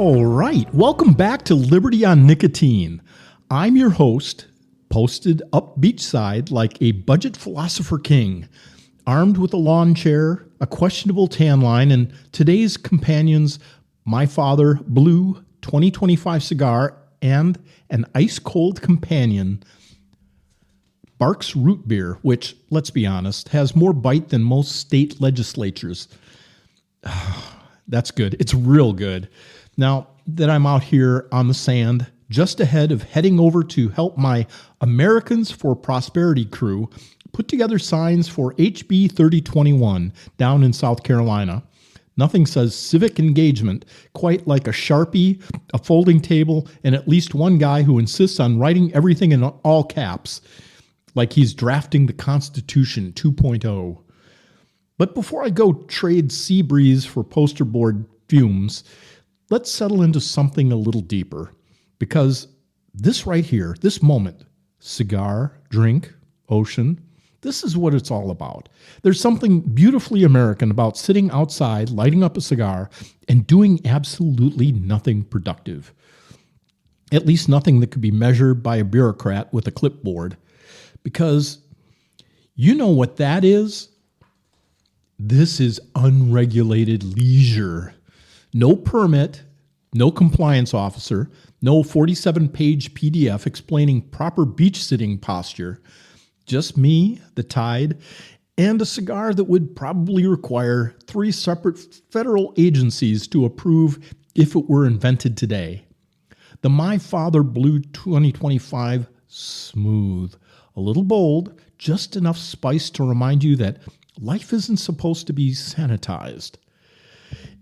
All right, welcome back to Liberty on Nicotine. I'm your host, posted up beachside like a budget philosopher king, armed with a lawn chair, a questionable tan line, and today's companions, my father, Blue 2025 cigar, and an ice-cold companion, Barks Root Beer, which, let's be honest, has more bite than most state legislatures. That's good. It's real good. Now that I'm out here on the sand, just ahead of heading over to help my Americans for Prosperity crew put together signs for HB 3021 down in South Carolina. Nothing says civic engagement quite like a Sharpie, a folding table, and at least one guy who insists on writing everything in all caps, like he's drafting the Constitution 2.0. But before I go trade sea breeze for poster board fumes, let's settle into something a little deeper. Because this right here, this moment, cigar, drink, ocean, this is what it's all about. There's something beautifully American about sitting outside, lighting up a cigar, and doing absolutely nothing productive. At least nothing that could be measured by a bureaucrat with a clipboard. Because you know what that is? This is unregulated leisure. No permit, no compliance officer, no 47-page PDF explaining proper beach sitting posture. Just me, the tide, and a cigar that would probably require 3 separate federal agencies to approve if it were invented today. The My Father Blue 2025, smooth, a little bold, just enough spice to remind you that life isn't supposed to be sanitized.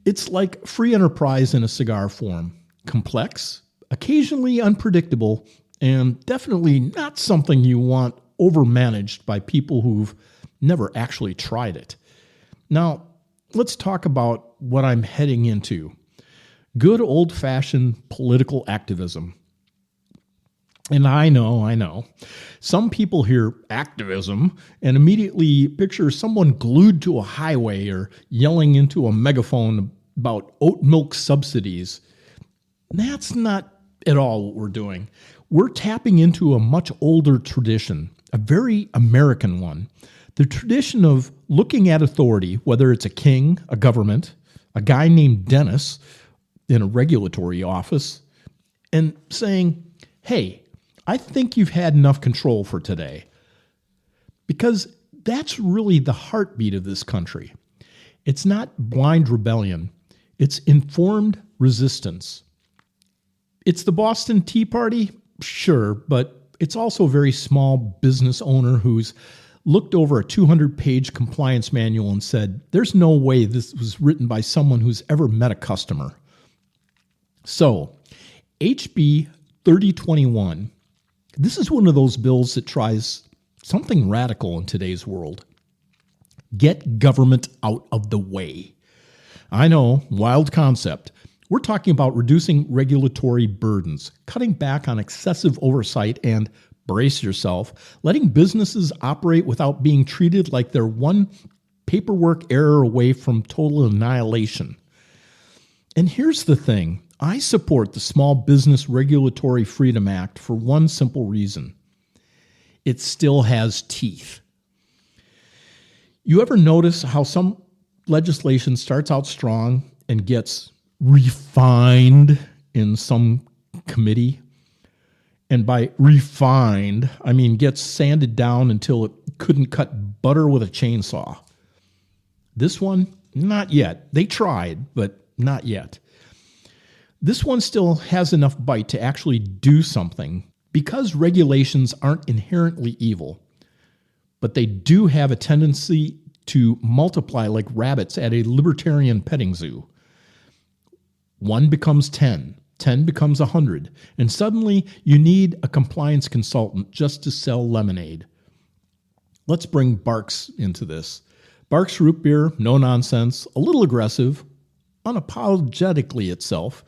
It's like free enterprise in a cigar form. Complex, occasionally unpredictable, and definitely not something you want overmanaged by people who've never actually tried it. Now, let's talk about what I'm heading into. Good old-fashioned political activism. And I know. Some people hear activism and immediately picture someone glued to a highway or yelling into a megaphone about oat milk subsidies. That's not at all what we're doing. We're tapping into a much older tradition, a very American one. The tradition of looking at authority, whether it's a king, a government, a guy named Dennis in a regulatory office, and saying, hey, I think you've had enough control for today. Because that's really the heartbeat of this country. It's not blind rebellion. It's informed resistance. It's the Boston Tea Party? Sure, but it's also a very small business owner who's looked over a 200-page compliance manual and said, there's no way this was written by someone who's ever met a customer. So, HB 3021, this is one of those bills that tries something radical in today's world. Get government out of the way. I know, wild concept. We're talking about reducing regulatory burdens, cutting back on excessive oversight, and, brace yourself, letting businesses operate without being treated like they're one paperwork error away from total annihilation. And here's the thing. I support the Small Business Regulatory Freedom Act for one simple reason. It still has teeth. You ever notice how some legislation starts out strong and gets refined in some committee? And by refined, I mean gets sanded down until it couldn't cut butter with a chainsaw. This one, not yet. They tried, but not yet. This one still has enough bite to actually do something because regulations aren't inherently evil, but they do have a tendency to multiply like rabbits at a libertarian petting zoo. 1 becomes 10, 10 becomes 100, and suddenly you need a compliance consultant just to sell lemonade. Let's bring Barks into this. Barks Root Beer, no nonsense, a little aggressive, unapologetically itself.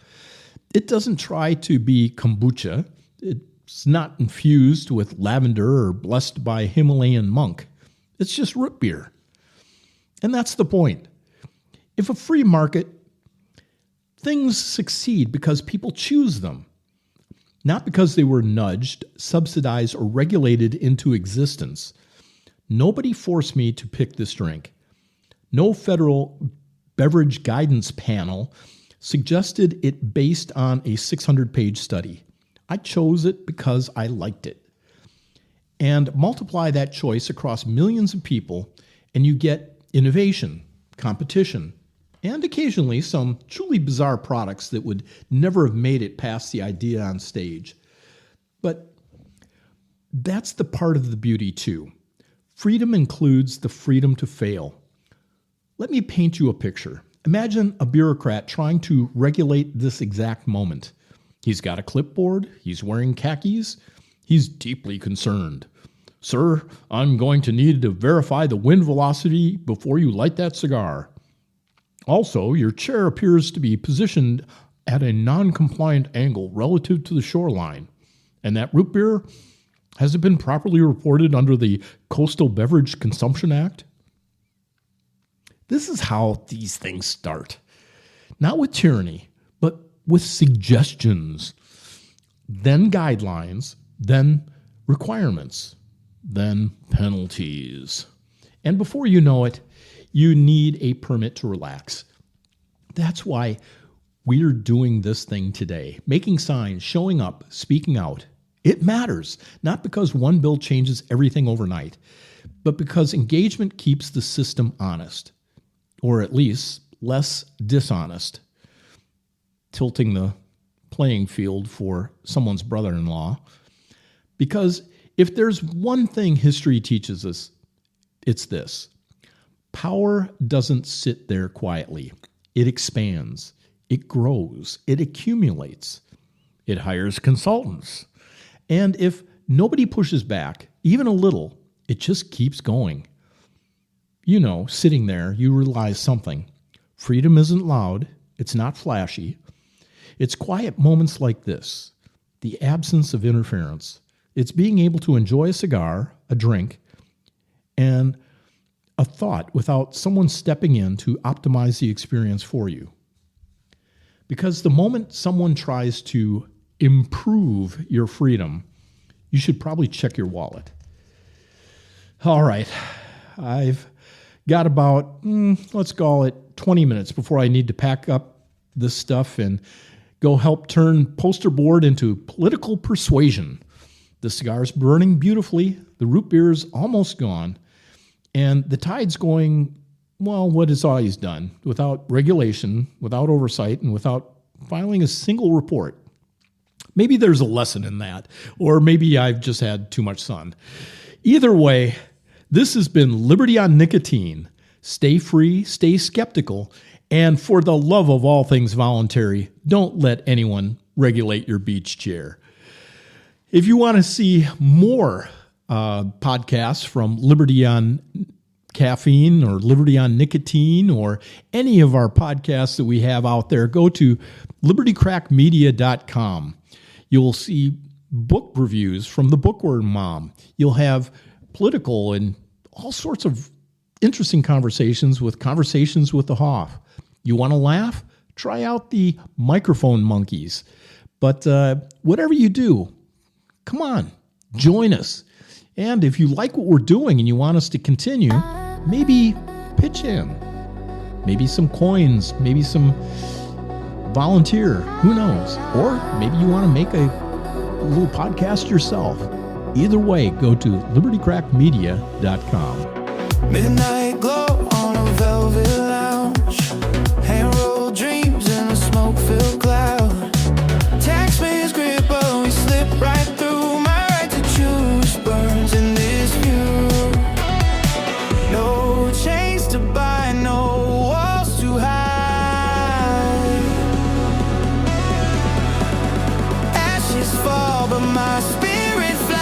It doesn't try to be kombucha. It's not infused with lavender or blessed by a Himalayan monk. It's just root beer. And that's the point. If a free market Things succeed because people choose them, not because they were nudged, subsidized, or regulated into existence. Nobody forced me to pick this drink. No federal beverage guidance panel suggested it based on a 600-page study. I chose it because I liked it. And multiply that choice across millions of people, and you get innovation, competition, and occasionally some truly bizarre products that would never have made it past the idea on stage. But that's the part of the beauty too. Freedom includes the freedom to fail. Let me paint you a picture. Imagine a bureaucrat trying to regulate this exact moment. He's got a clipboard, he's wearing khakis, he's deeply concerned. Sir, I'm going to need to verify the wind velocity before you light that cigar. Also, your chair appears to be positioned at a non-compliant angle relative to the shoreline. And that root beer, has it been properly reported under the Coastal Beverage Consumption Act? This is how these things start. Not with tyranny, but with suggestions, then guidelines, then requirements, then penalties. And before you know it, you need a permit to relax. That's why we're doing this thing today, making signs, showing up, speaking out. It matters, not because one bill changes everything overnight, but because engagement keeps the system honest, or at least less dishonest, tilting the playing field for someone's brother-in-law. Because if there's one thing history teaches us, it's this. Power doesn't sit there quietly. It expands. It grows. It accumulates. It hires consultants. And if nobody pushes back, even a little, it just keeps going. You know, sitting there, you realize something. Freedom isn't loud. It's not flashy. It's quiet moments like this, the absence of interference. It's being able to enjoy a cigar, a drink, and a thought without someone stepping in to optimize the experience for you. Because the moment someone tries to improve your freedom, you should probably check your wallet. All right, I've got about, let's call it 20 minutes before I need to pack up this stuff and go help turn poster board into political persuasion. The cigar's burning beautifully, the root beer is almost gone, and the tide's going, well, what it's always done, without regulation, without oversight, and without filing a single report. Maybe there's a lesson in that, or maybe I've just had too much sun. Either way, this has been Liberty on Nicotine. Stay free, stay skeptical, and for the love of all things voluntary, don't let anyone regulate your beach chair. If you want to see more podcasts from Liberty on Caffeine or Liberty on Nicotine or any of our podcasts that we have out there, go to libertycrackmedia.com. You'll see book reviews from the Bookworm Mom. You'll have political and all sorts of interesting conversations with the Hoff. You want to laugh? Try out the Microphone Monkeys. But whatever you do, come on, join us. And if you like what we're doing and you want us to continue, maybe pitch in. Maybe some coins, maybe some volunteer, who knows? Or maybe you want to make a little podcast yourself. Either way, go to libertycrackmedia.com. Midnight glow on a velvet lounge, hand rolled dreams in a smoke-filled cloud. Taxpayers grip, but we slip right through. My right to choose burns in this view. No chains to buy, no walls to hide. Ashes fall, but my spirit flies.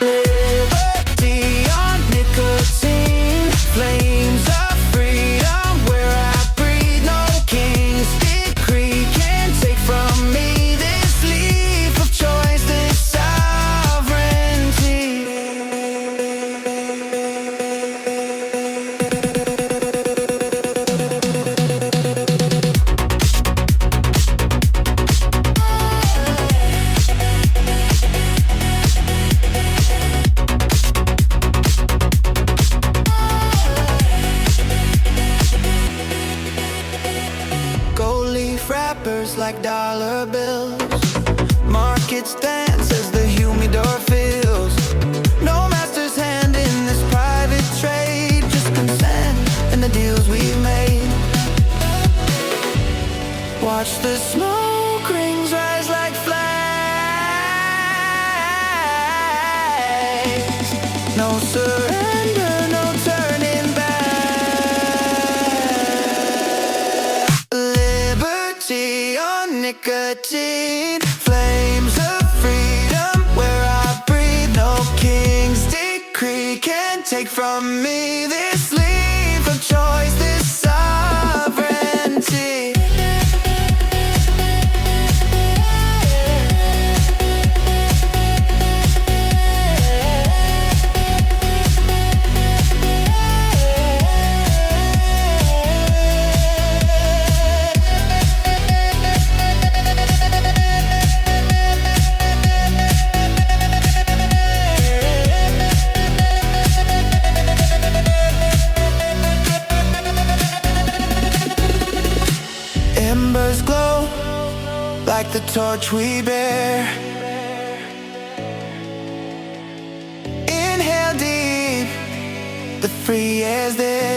Liberty on nicotine, flames of freedom where I breathe. No king's decree can take from me this leaf of choice, this sovereignty. like dollar bills. Markets dance as the humidor fills. No master's hand in this private trade, just consent in the deals we've made. Watch the smoke rings rise like flags. No surrender, no turning back. Liberty on nicotine, flames of freedom where I breathe. No king's decree can take from me this leaf of choice, this sovereignty. Embers glow like the torch we bear. Inhale deep, the free air's there.